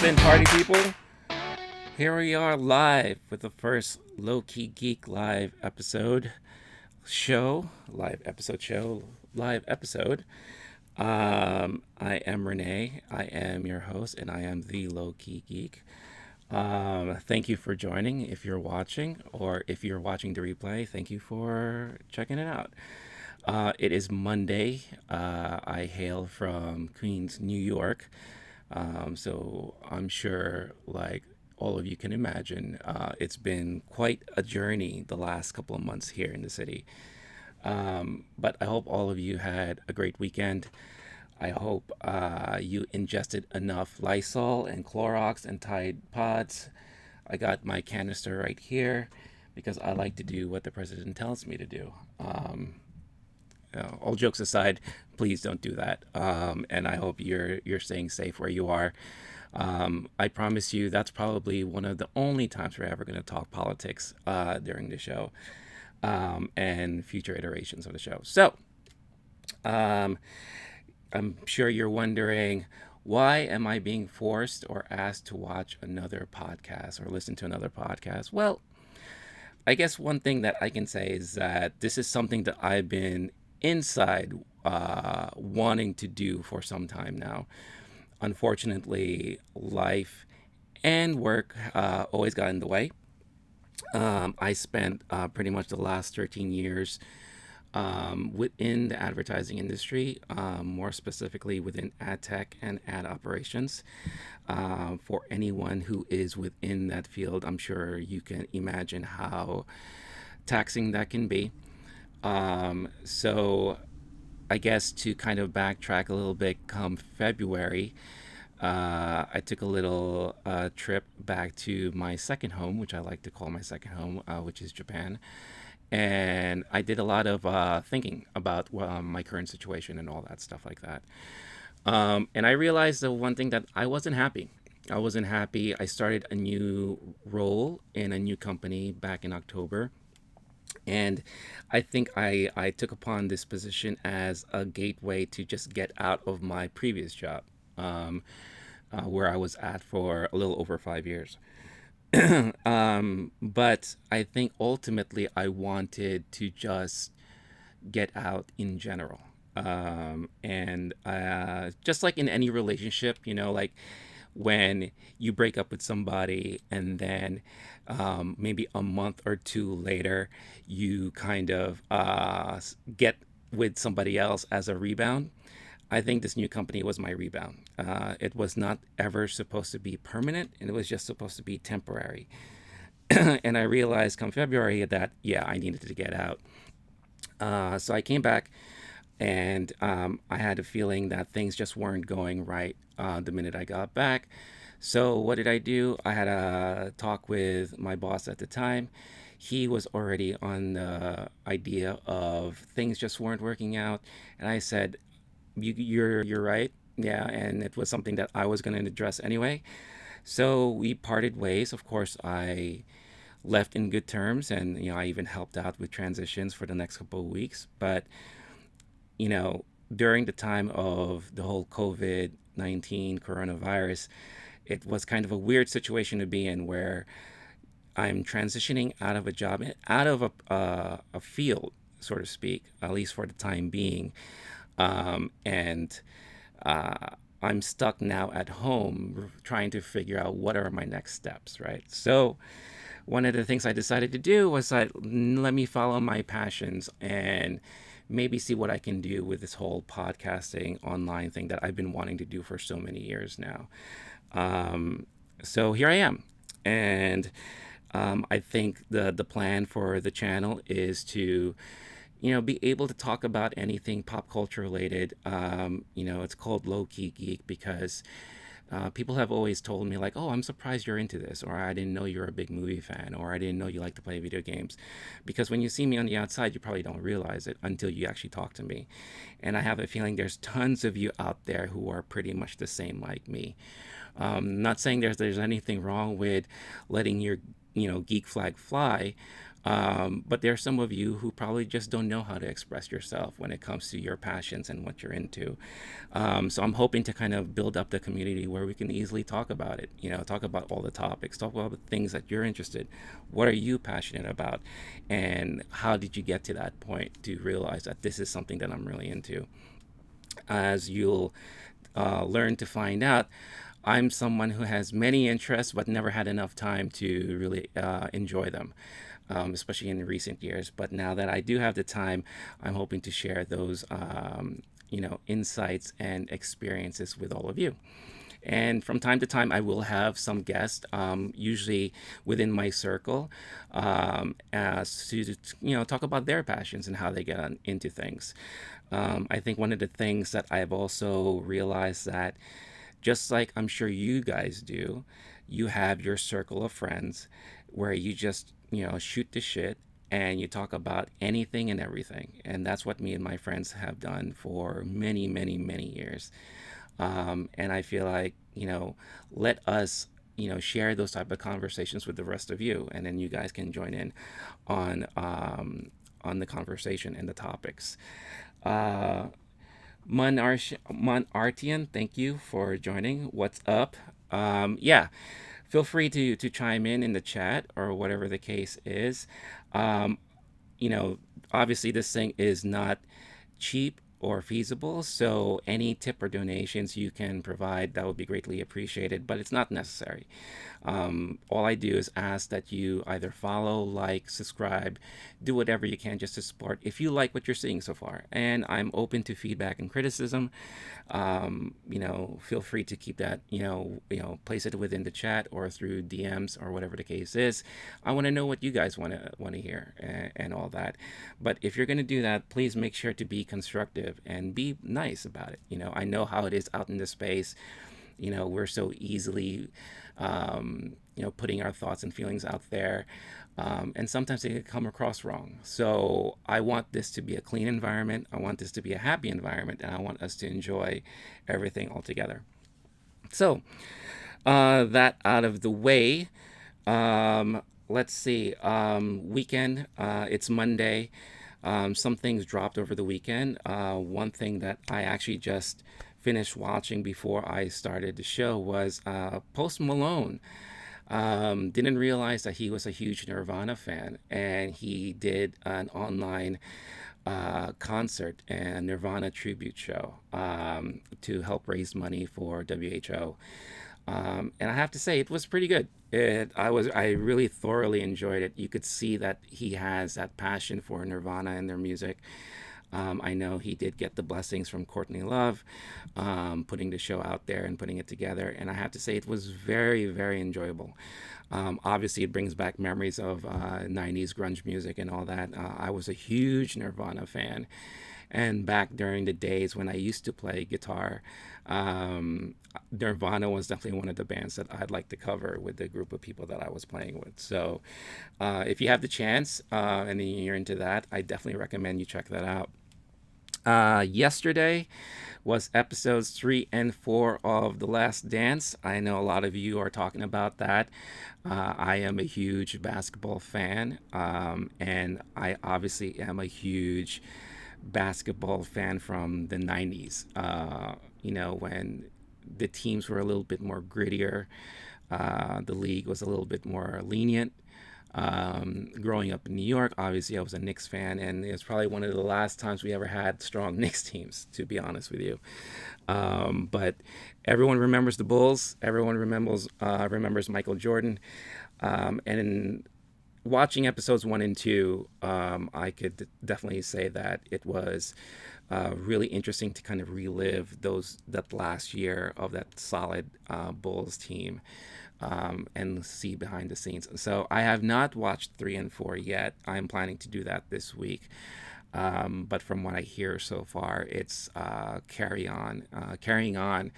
poppin', party people? Here we are live with the first Low-Key Geek live episode show. Live episode. I am Renee. I am your host, and I am the Low-Key Geek. Thank you for joining. If you're watching, or if you're watching the replay, thank you for checking it out. It is Monday. I hail from Queens, New York. So I'm sure, like all of you can imagine, it's been quite a journey the last couple of months here in the city. But I hope all of you had a great weekend. I hope you ingested enough Lysol and Clorox and Tide Pods. I got my canister right here because I like to do what the president tells me to do. All jokes aside, please don't do that. And I hope you're staying safe where you are. I promise you, that's probably one of the only times we're ever going to talk politics during the show, and future iterations of the show. So, um, I'm sure you're wondering, why am I being forced or asked to watch another podcast or listen to another podcast? Well, I guess one thing that I can say is that this is something that I've been inside wanting to do for some time now. Unfortunately, life and work always got in the way. I spent pretty much the last 13 years within the advertising industry, more specifically within ad tech and ad operations. For anyone who is within that field, I'm sure you can imagine how taxing that can be. So I guess to kind of backtrack a little bit, come February, I took a little trip back to my second home, which I like to call my second home, which is Japan. And I did a lot of thinking about my current situation and all that stuff like that. And I realized the one thing that I wasn't happy. I wasn't happy. I started a new role in a new company back in October. And I think I took upon this position as a gateway to just get out of my previous job, um, where I was at for a little over 5 years. But I think ultimately I wanted to just get out in general. And just like in any relationship, like when you break up with somebody and then maybe a month or two later, you kind of get with somebody else as a rebound. I think this new company was my rebound. It was not ever supposed to be permanent, and it was just supposed to be temporary. And I realized come February that, yeah, I needed to get out. So I came back, and I had a feeling that things just weren't going right the minute I got back. So what did I do? I had a talk with my boss at the time. He was already on the idea of things just weren't working out, and I said, you're right. Yeah, and it was something that I was going to address anyway. So we parted ways. Of course, I left in good terms, and I even helped out with transitions for the next couple of weeks. But during the time of the whole COVID-19 coronavirus, it was kind of a weird situation to be in where I'm transitioning out of a job, out of a field, so to speak, at least for the time being. And I'm stuck now at home trying to figure out what are my next steps, right? So, one of the things I decided to do was that let me follow my passions and maybe see what I can do with this whole podcasting online thing that I've been wanting to do for so many years now. Um, so here I am. And I think the plan for the channel is to be able to talk about anything pop culture related. It's called Low Key Geek because people have always told me, like, oh, I'm surprised you're into this, or I didn't know you're a big movie fan, or I didn't know you like to play video games. Because when you see me on the outside, you probably don't realize it until you actually talk to me. And I have a feeling there's tons of you out there who are pretty much the same like me. Not saying there's anything wrong with letting your geek flag fly. But there are some of you who probably just don't know how to express yourself when it comes to your passions and what you're into. So I'm hoping to kind of build up the community where we can easily talk about it. Talk about all the topics, talk about the things that you're interested. What are you passionate about, and how did you get to that point to realize that this is something that I'm really into? As you'll learn to find out, I'm someone who has many interests but never had enough time to really enjoy them, especially in recent years. But now that I do have the time, I'm hoping to share those, insights and experiences with all of you. And from time to time, I will have some guests, usually within my circle, as to talk about their passions and how they get into things. I think one of the things that I've also realized that just like I'm sure you guys do, you have your circle of friends where you just, shoot the shit and you talk about anything and everything. And that's what me and my friends have done for many, many, many years. And I feel like, let us, share those type of conversations with the rest of you. And then you guys can join in on the conversation and the topics. Uh, Mon Artian, thank you for joining. What's up? Yeah, feel free to chime in the chat or whatever the case is. Um, you know, Obviously, this thing is not cheap or feasible, so any tip or donations you can provide, that would be greatly appreciated, but it's not necessary. All I do is ask that you either follow, like, subscribe, do whatever you can just to support if you like what you're seeing so far. And I'm open to feedback and criticism. Feel free to keep that, place it within the chat or through DMs or whatever the case is. I want to know what you guys want to hear and all that. But if you're going to do that, please make sure to be constructive and be nice about it. I know how it is out in the space. We're so easily, putting our thoughts and feelings out there. And sometimes they can come across wrong. So I want this to be a clean environment. I want this to be a happy environment. And I want us to enjoy everything all together. So, that out of the way, let's see. Weekend, it's Monday. Some things dropped over the weekend. One thing that I actually just finished watching before I started the show was Post Malone. Didn't realize that he was a huge Nirvana fan, and he did an online concert and Nirvana tribute show to help raise money for WHO. And I have to say, it was pretty good. I really thoroughly enjoyed it. You could see that he has that passion for Nirvana and their music. I know he did get the blessings from Courtney Love, putting the show out there and putting it together. And I have to say, it was very, very enjoyable. Obviously, it brings back memories of 90s grunge music and all that. I was a huge Nirvana fan. And back during the days when I used to play guitar, Nirvana was definitely one of the bands that I'd like to cover with the group of people that I was playing with. So if you have the chance and you're into that, I definitely recommend you check that out. Yesterday was episodes 3 and 4 of The Last Dance. I know a lot of you are talking about that. I am a huge basketball fan, and I obviously am a huge basketball fan from the 90s, when the teams were a little bit more grittier. The league was a little bit more lenient. Growing up in New York, obviously I was a Knicks fan, and it was probably one of the last times we ever had strong Knicks teams, to be honest with you. But everyone remembers the Bulls. Everyone remembers Michael Jordan. And watching episodes 1 and 2, I could definitely say that it was really interesting to kind of relive that last year of that solid Bulls team, and see behind the scenes. So I have not watched 3 and 4 yet. I'm planning to do that this week. But from what I hear so far, it's carrying on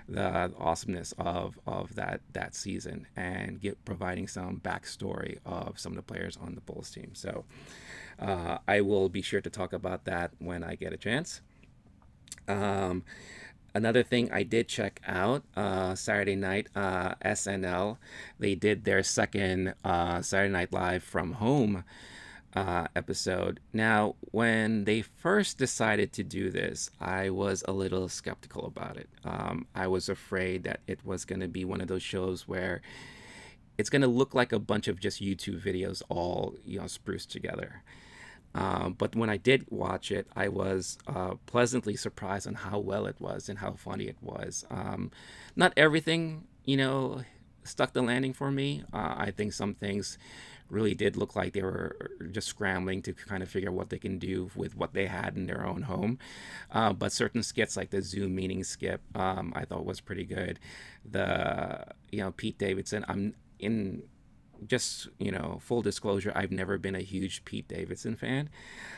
the awesomeness of that season and providing some backstory of some of the players on the Bulls team. So I will be sure to talk about that when I get a chance. Um, Another thing I did check out Saturday night, SNL. They did their second Saturday Night Live from home episode. Now, when they first decided to do this, I was a little skeptical about it. I was afraid that it was going to be one of those shows where it's going to look like a bunch of just YouTube videos all spruced together. But when I did watch it, I was pleasantly surprised on how well it was and how funny it was. Not everything, stuck the landing for me. I think some things really did look like they were just scrambling to kind of figure out what they can do with what they had in their own home. But certain skits, like the Zoom meeting skit, I thought was pretty good. Pete Davidson, I'm in just full disclosure, I've never been a huge Pete Davidson fan.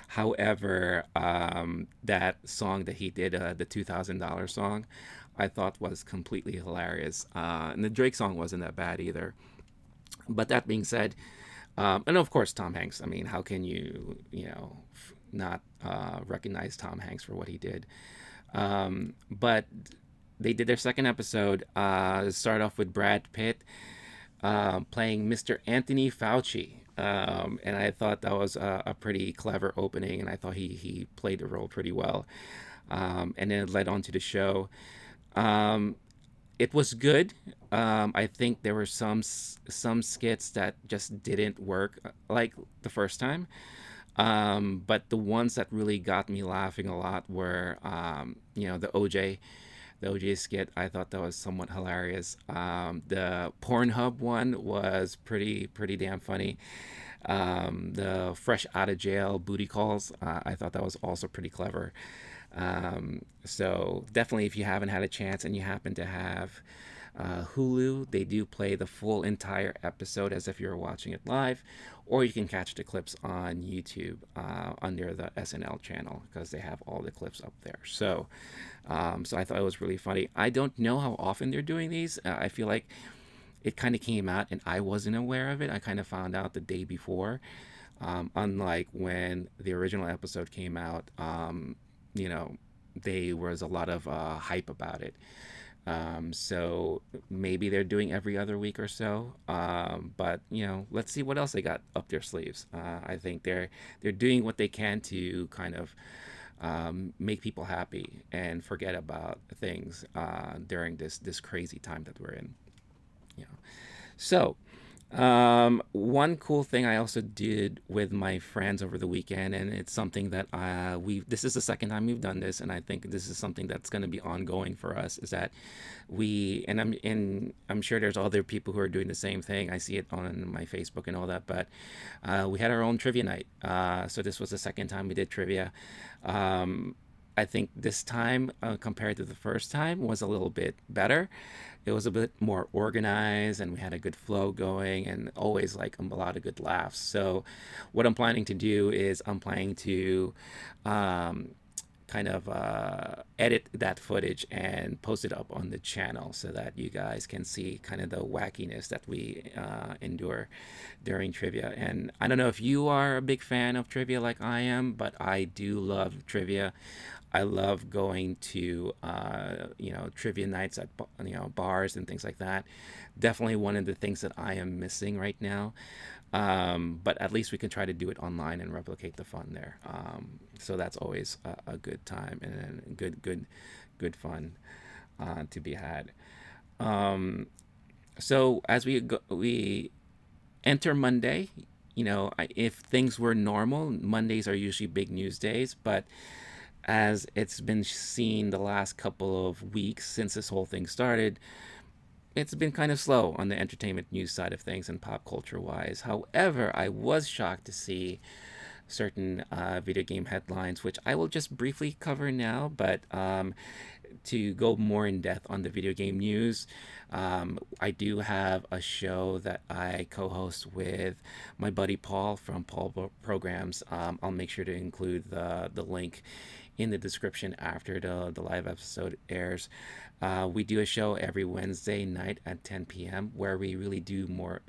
However, that song that he did, the $2,000 song, I thought was completely hilarious. And the Drake song wasn't that bad either. But that being said, and of course Tom Hanks, I mean, how can you not recognize Tom Hanks for what he did? But they did their second episode. Start off with Brad Pitt playing Mr. Anthony Fauci. And I thought that was a pretty clever opening, and I thought he played the role pretty well. And then it led on to the show. Um, it was good. I think there were some skits that just didn't work like the first time. But the ones that really got me laughing a lot were, the OJ skit. I thought that was somewhat hilarious. The Pornhub one was pretty damn funny. The fresh out of jail booty calls. I thought that was also pretty clever. So definitely, if you haven't had a chance and you happen to have Hulu, they do play the full entire episode as if you're watching it live, or you can catch the clips on YouTube under the SNL channel because they have all the clips up there. So I thought it was really funny. I don't know how often they're doing these. I feel like it kind of came out and I wasn't aware of it. I kind of found out the day before. Unlike when the original episode came out, you know, there was a lot of hype about it. So maybe they're doing every other week or so. But let's see what else they got up their sleeves. I think they're doing what they can to kind of make people happy and forget about things during this crazy time that we're in. You know. So one cool thing I also did with my friends over the weekend, and it's something that we this is the second time we've done this, and I think this is something that's going to be ongoing for us. Is that I'm sure there's other people who are doing the same thing. I see it on my Facebook and all that, but we had our own trivia night. So this was the second time we did trivia. I think this time, compared to the first time, was a little bit better. It was a bit more organized, and we had a good flow going, and always like a lot of good laughs. So, what I'm planning to do is I'm planning to um, kind of edit that footage and post it up on the channel so that you guys can see kind of the wackiness that we endure during trivia. And I don't know if you are a big fan of trivia like I am, but I do love trivia. I love going to trivia nights at bars and things like that. Definitely one of the things that I am missing right now. But at least we can try to do it online and replicate the fun there. So that's always a good time and good fun to be had. Um, so as we enter Monday, if things were normal, Mondays are usually big news days, but as it's been seen the last couple of weeks since this whole thing started, it's been kind of slow on the entertainment news side of things and pop culture wise. However, I was shocked to see certain video game headlines, which I will just briefly cover now, but to go more in depth on the video game news, I do have a show that I co host with my buddy Paul from Paul Programs. I'll make sure to include the link in the description after the live episode airs. We do a show every Wednesday night at 10 p.m. where we really do more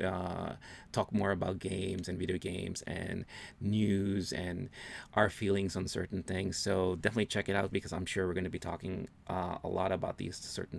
talk more about games and video games and news and our feelings on certain things. So definitely check it out because I'm sure we're going to be talking a lot about these certain